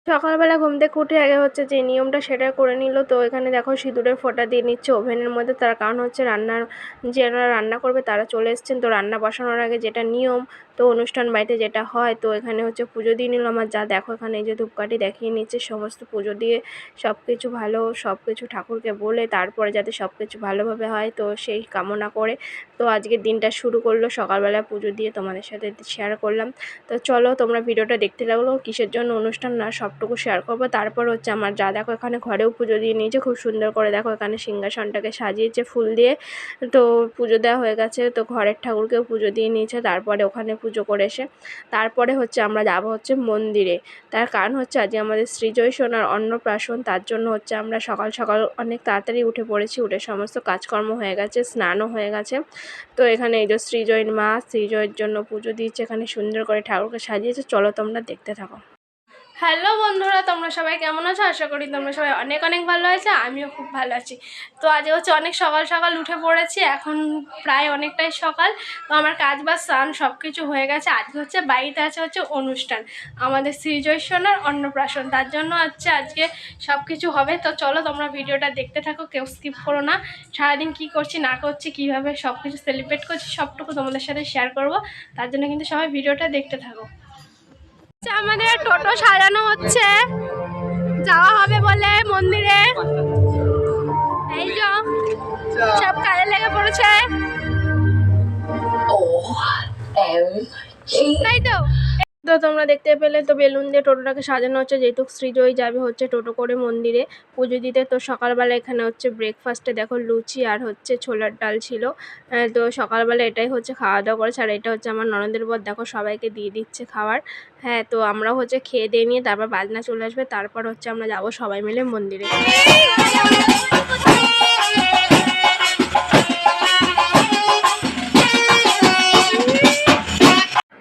সকালবেলা ঘুম থেকে উঠে আগে হচ্ছে যে নিয়মটা সেটা করে নিল। তো এখানে দেখো সিঁদুরের ফোঁটা দিয়ে নিচ্ছে ওভেনের মধ্যে। তার কারণ হচ্ছে যারা রান্না করবে তারা চলে এসেছেন। তো রান্না বসানোর আগে যেটা নিয়ম, তো অনুষ্ঠান বাড়িতে যেটা হয়, তো এখানে হচ্ছে পুজো দিয়ে নিল আমার যা। দেখো এখানে এই যে ধূপকাঠি দেখিয়ে নিচ্ছে, সমস্ত পুজো দিয়ে সব কিছু ঠাকুরকে বলে তারপরে যাতে সব কিছু ভালোভাবে হয়, তো সেই কামনা করে তো আজকের দিনটা শুরু করলো। সকালবেলা পুজো দিয়ে তোমাদের সাথে শেয়ার করলাম। তো চলো তোমরা ভিডিওটা দেখতে লাগলো, কিসের জন্য অনুষ্ঠান না সবটুকু শেয়ার করবো। তারপর হচ্ছে আমার যা দেখো এখানে ঘরেও পুজো দিয়ে নিয়েছে খুব সুন্দর করে। দেখো এখানে সিংহাসনটাকে সাজিয়েছে ফুল দিয়ে। তো পুজো দেওয়া হয়ে গেছে, তো ঘরের ঠাকুরকেও পুজো দিয়ে নিয়েছে। তারপরে ওখানে পুজো করে এসে তারপরে হচ্ছে আমরা যাবো হচ্ছে মন্দিরে। তার কারণ হচ্ছে আজকে আমাদের শ্রীজয় সোনার অন্নপ্রাশন, তার জন্য হচ্ছে আমরা সকাল সকাল অনেক তাড়াতাড়ি উঠে পড়েছি। উঠে সমস্ত কাজকর্ম হয়ে গেছে, স্নানও হয়ে গেছে। তো এখানে এই যে শ্রীজয়ের মা শ্রীজয়ের জন্য পুজো দিচ্ছে, এখানে সুন্দর করে ঠাকুরকে সাজিয়েছে। চলো তোমরা দেখতে থাকো। হ্যালো বন্ধুরা, তোমরা সবাই কেমন আছো? আশা করি তোমরা সবাই অনেক অনেক ভালো আছো, আমিও খুব ভালো আছি। তো আজকে হচ্ছে অনেক সকাল সকাল উঠে পড়েছি, এখন প্রায় অনেকটাই সকাল। তো আমার কাজ বাজ স্নান সব কিছু হয়ে গেছে। আজকে হচ্ছে বাড়িতে হচ্ছে অনুষ্ঠান, আমাদের শ্রীজয় সোনার অন্নপ্রাশন, তার জন্য হচ্ছে আজকে সব কিছু হবে। তো চলো তোমরা ভিডিওটা দেখতে থাকো, কেউ স্কিপ করো না। সারাদিন কী করছি না করছি, কীভাবে সব কিছু সেলিব্রেট করছি সবটুকু তোমাদের সাথে শেয়ার করব, তার জন্য কিন্তু সবাই ভিডিওটা দেখতে থাকো। আমাদের টোটো সাজানো হচ্ছে, যাওয়া হবে বলে মন্দিরে। এই যে সব কাজে লেগে পড়েছে, তাই তো। তো তোমরা দেখতে পেলে তো বেলুন দিয়ে টোটোটাকে সাজানো হচ্ছে, যেহেতু শ্রীজয়ী যাবে হচ্ছে টোটো করে মন্দিরে পুজো দিতে। তো সকালবেলা এখানে হচ্ছে ব্রেকফাস্টে দেখো লুচি আর হচ্ছে ছোলার ডাল ছিল। তো সকালবেলা এটাই হচ্ছে খাওয়া দাওয়া করেছে। আর এটা হচ্ছে আমার ননদের বর, দেখো সবাইকে দিয়ে দিচ্ছে খাবার। হ্যাঁ, তো আমরাও হচ্ছে খেয়ে দিয়ে নিয়ে তারপর বাজনা চলে আসবে, তারপর হচ্ছে আমরা যাবো সবাই মিলে মন্দিরে।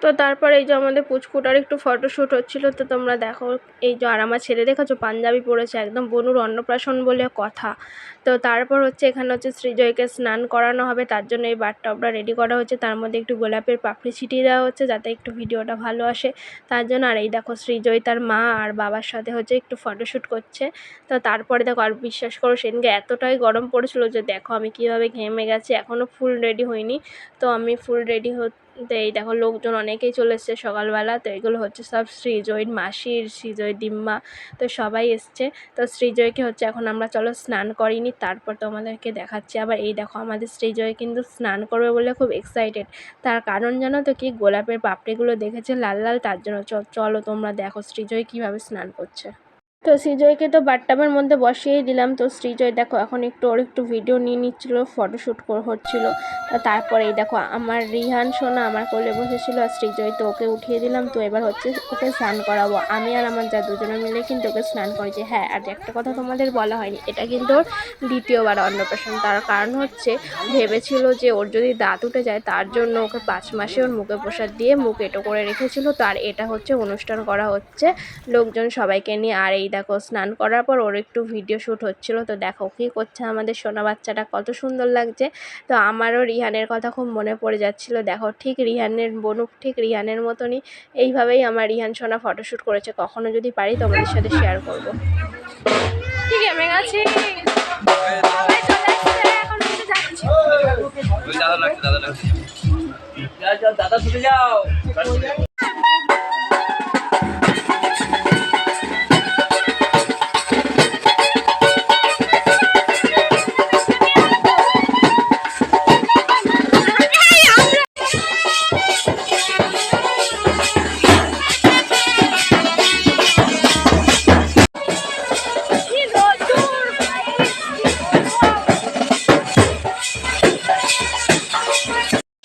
তো তারপর এই যে আমাদের পুচকুটার একটু ফটোশ্যুট হচ্ছিল, তো তোমরা দেখো। এই যে আর আমার ছেলে দেখেছো পাঞ্জাবি পরেছে, একদম বনুর অন্নপ্রাশন বলে কথা। তো তারপর হচ্ছে এখানে হচ্ছে শ্রীজয়কে স্নান করানো হবে, তার জন্য এই বাথটবটা রেডি করা হচ্ছে। তার মধ্যে একটু গোলাপের পাপড়ি ছিটিয়ে দেওয়া হচ্ছে যাতে একটু ভিডিওটা ভালো আসে, তার জন্য। আর এই দেখো শ্রীজয় তার মা আর বাবার সাথে হচ্ছে একটু ফটোশ্যুট করছে। তো তারপরে দেখো, আর বিশ্বাস করো সেদিনকে এতটাই গরম পড়েছিল যে দেখো আমি কীভাবে ঘেমে গেছি, এখনও ফুল রেডি হইনি। তো আমি ফুল রেডি তো এই দেখো লোকজন অনেকেই চলে এসছে সকালবেলা। তো এগুলো হচ্ছে সব শ্রীজয়ের মাসির, শ্রীজয় দিম্মা, তো সবাই এসছে। তো শ্রীজয়কে হচ্ছে এখন আমরা চলো স্নান করিনি, তারপর তোমাদেরকে দেখাচ্ছি। আবার এই দেখো আমাদের শ্রীজয় কিন্তু স্নান করবে বলে খুব এক্সাইটেড। তার কারণ জানো তো কি? গোলাপের পাপড়িগুলো দেখেছে লাল লাল, তার জন্য। চলো তোমরা দেখো শ্রীজয় কীভাবে স্নান করছে। তো শ্রীজয়কে তো বাথটাবের মধ্যে বসিয়েই দিলাম। তো শ্রীজয় দেখো এখন ওর একটু ভিডিও নিয়ে নিচ্ছিলো, ফটোশ্যুট হচ্ছিলো। তারপরে এই দেখো আমার রিহান সোনা আমার কোলে বসেছিল, আর শ্রীজয় তো ওকে উঠিয়ে দিলাম। তো এবার হচ্ছে ওকে স্নান করাবো, আমি আর আমার যা দুজনে মিলে কিন্তু ওকে স্নান করেছি। হ্যাঁ, আর একটা কথা তোমাদের বলা হয়নি, এটা কিন্তু ওর দ্বিতীয়বার অন্নপ্রাশন। তার কারণ হচ্ছে ভেবেছিল যে ওর যদি দাঁত উঠে যায়, তার জন্য ওকে 5 মাসে ওর মুখে প্রসাদ দিয়ে মুখ এঁটো করে রেখেছিল। তো আর এটা হচ্ছে অনুষ্ঠান করা হচ্ছে লোকজন সবাইকে নিয়ে। আর এই দেখো স্নান করার পর ওর একটু ভিডিও শ্যুট হচ্ছিলো। তো দেখো কী করছে আমাদের সোনা বাচ্চাটা, কত সুন্দর লাগছে। তো আমারও রিহানের কথা খুব মনে পড়ে যাচ্ছিলো। দেখো ঠিক রিহানের বনু, ঠিক রিহানের মতনই এইভাবেই আমার রিহান সোনা ফটোশ্যুট করেছে। কখনো যদি পারি তোমাদের সাথে শেয়ার করবো। ঠিক আছে, আমি গেছি, দাদা ছুটে যাও।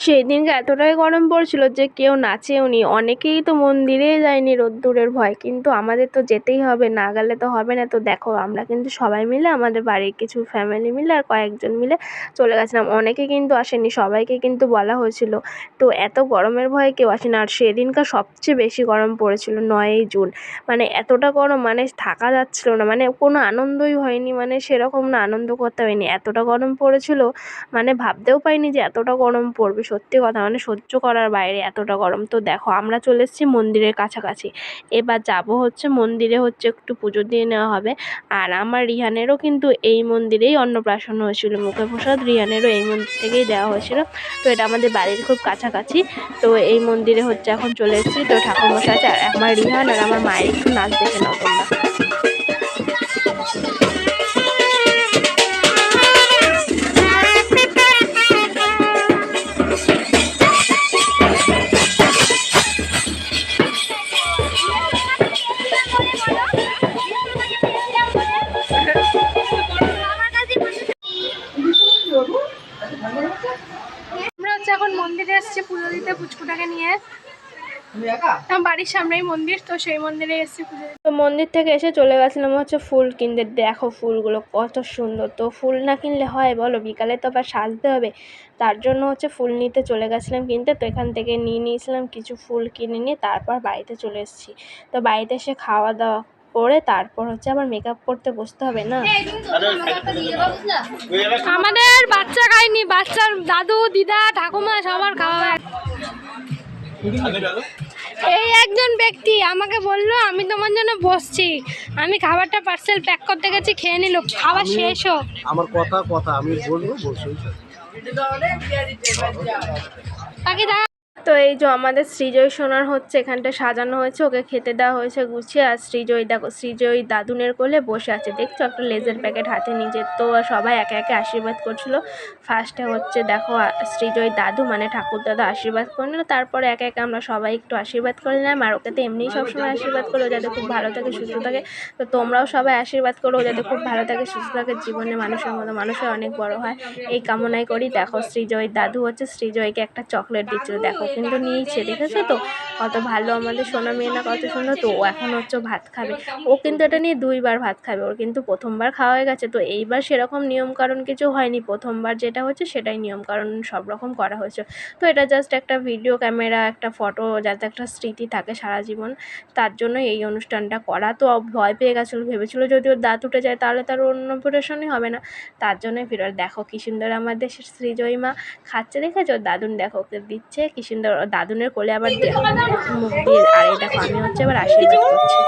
সেই দিনকে এতটাই গরম পড়ছিল যে কেউ নাচেও নি, অনেকেই তো মন্দিরেই যায়নি রোদ্দুরের ভয়। কিন্তু আমাদের তো যেতেই হবে, না গেলে তো হবে না। তো দেখো আমরা কিন্তু সবাই মিলে, আমাদের বাড়ির কিছু ফ্যামিলি মিলে আর কয়েকজন মিলে চলে গেছিলাম। অনেকে কিন্তু আসেনি, সবাইকে কিন্তু বলা হয়েছিল। তো এত গরমের ভয়ে কেউ আসেনি। আর সেদিনকার সবচেয়ে বেশি গরম পড়েছিল 9ই জুন, মানে এতটা গরম, মানে থাকা যাচ্ছিল না, মানে কোনো আনন্দই হয়নি, মানে সেরকম না, আনন্দ করতে হয়নি, এতটা গরম পড়েছিল, মানে ভাবতেও পারিনি যে এতটা গরম পড়বে। সত্যি কথা, মানে সহ্য করার বাইরে এতটা গরম। তো দেখো আমরা চলে এসেছি মন্দিরের কাছাকাছি। এবার যাব হচ্ছে মন্দিরে, হচ্ছে একটু পুজো দিয়ে নেওয়া হবে। আর আমার রিহানেরও কিন্তু এই মন্দিরেই অন্নপ্রাশন হয়েছিল, মুখে প্রসাদ রিহানেরও এই মন্দির থেকেই দেওয়া হয়েছিল। তো এটা আমাদের বাড়ির খুব কাছাকাছি। তো এই মন্দিরে হচ্ছে এখন চলে এসেছি। তো ঠাকুরমশাই আছে, আর আমার রিহান আর আমার মায়ের একটু নাচ দেখে নাও তোমরা। আমরা হচ্ছে এখন মন্দিরে এসেছি পুজো দিতে পুচকুটাকে নিয়ে। আমার বাড়ির সামনেই মন্দির, তো সেই মন্দিরে এসেছি পুজো দিতে। তো মন্দির থেকে এসে চলে গেছিলাম হচ্ছে ফুল কিনতে। দেখো ফুলগুলো কত সুন্দর, তো ফুল না কিনলে হয় বলো, বিকালে তো আবার সাজতে হবে, তার জন্য হচ্ছে ফুল নিতে চলে গেছিলাম কিনতে। তো এখান থেকে নিয়ে নিয়েছিলাম কিছু ফুল, কিনে নিয়ে তারপর বাড়িতে চলে এসেছি। তো বাড়িতে এসে খাওয়া দাওয়া করে তারপর হচ্ছে আবার মেকআপ করতে বসতে হবে না। আমাদের বাচ্চা খায়নি, বাচ্চার দাদু দিদা ঠাকুমা সবার খাওয়া। এই একজন ব্যক্তি আমাকে বললো আমি তোমার জন্য বসছি, আমি খাবারটা পার্সেল প্যাক করতে গেছি, খেয়ে নিল, খাবার শেষ হোক। আমার কথা আমি বলবো বসেই বাকি। তো এই যে আমাদের সৃজয় সোনার হচ্ছে এখানটা সাজানো হয়েছে, ওকে খেতে দেওয়া হয়েছে গুছিয়ে। আর সৃজয় দেখো, সৃজয় দাদুনের কোলে বসে আছে, দেখছো একটা লেজের প্যাকেট হাতে নিজে। তো সবাই একে একে আশীর্বাদ করছিল। ফার্স্টে হচ্ছে দেখো সৃজয় দাদু মানে ঠাকুর দাদা আশীর্বাদ করে নিল, তারপরে একে একে আমরা সবাই একটু আশীর্বাদ করে নিলাম। আর ওকে তো এমনিই সবসময় আশীর্বাদ করো যাতে খুব ভালো থাকে সুস্থ থাকে। তো তোমরাও সবাই আশীর্বাদ করো যাতে খুব ভালো থাকে সুস্থ থাকে, জীবনে মানুষের মতো মানুষের অনেক বড় হয়, এই কামনাই করি। দেখো সৃজয় দাদু হচ্ছে সৃজয়কে একটা চকলেট দিচ্ছিল, দেখো কিন্তু নিয়েছে, দেখেছো তো কত ভালো আমাদের সোনা মেয়ে না, কত সুন্দর। তো ও এখন হচ্ছে ভাত খাবে, ও কিন্তু এটা নিয়ে 2বার ভাত খাবে, ওর কিন্তু প্রথমবার খাওয়া হয়ে গেছে। তো এইবার সেরকম নিয়ম কারণ কিছু হয়নি, প্রথমবার যেটা হচ্ছে সেটাই নিয়ম কারণ সব রকম করা হয়েছে। তো এটা জাস্ট একটা ভিডিও ক্যামেরা, একটা ফটো, যাতে একটা স্মৃতি থাকে সারা জীবন, তার জন্য এই অনুষ্ঠানটা করা। তো ভয় পেয়ে গেছিলো, ভেবেছিলো যদি ওর দাঁত উঠে যায় তাহলে তার অন্নপ্রাশনই হবে না, তার জন্যই ভিডিও। দেখো কি সুন্দর আমাদের সৃজয়ী মা খাচ্ছে, দেখেছো দাদুন দেখো ওকে দিচ্ছে কি সুন্দর, দাদুনের কোলে আবার মুখ দিয়ে। আর এই দেখো আমি হচ্ছে এবার আশীর্বাদ করছি।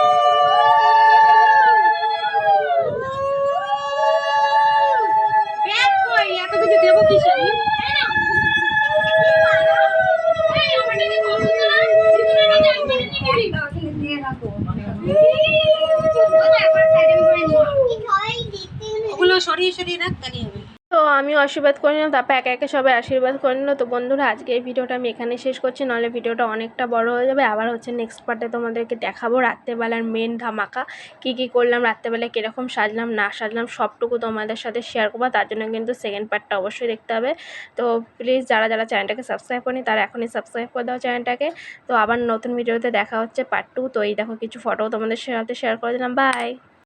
ওগুলো সরিয়ে সরিয়ে রাখ, তাহলে হবে। তো আমিও আশীর্বাদ করে নিলাম, তারপর একে একে সবাই আশীর্বাদ করে নিল। তো বন্ধুরা আজকে এই ভিডিওটা আমি এখানে শেষ করছি, নাহলে ভিডিওটা অনেকটা বড় হয়ে যাবে। আবার হচ্ছে নেক্সট পার্টে তোমাদেরকে দেখাবো রাত্রেবেলার মেন ধামাকা, কী কী করলাম রাত্রেবেলায়, কীরকম সাজলাম না সাজলাম সবটুকু তোমাদের সাথে শেয়ার করবো। তার জন্য কিন্তু সেকেন্ড পার্টটা অবশ্যই দেখতে হবে। তো প্লিজ যারা যারা চ্যানেলটাকে সাবস্ক্রাইব করেনি তারা এখনই সাবস্ক্রাইব করে দাও চ্যানেলটাকে। তো আবার নতুন ভিডিওতে দেখা হচ্ছে পার্ট 2। তো এই দেখো কিছু ফটো তোমাদের সাথে শেয়ার করে দিলাম, বাই।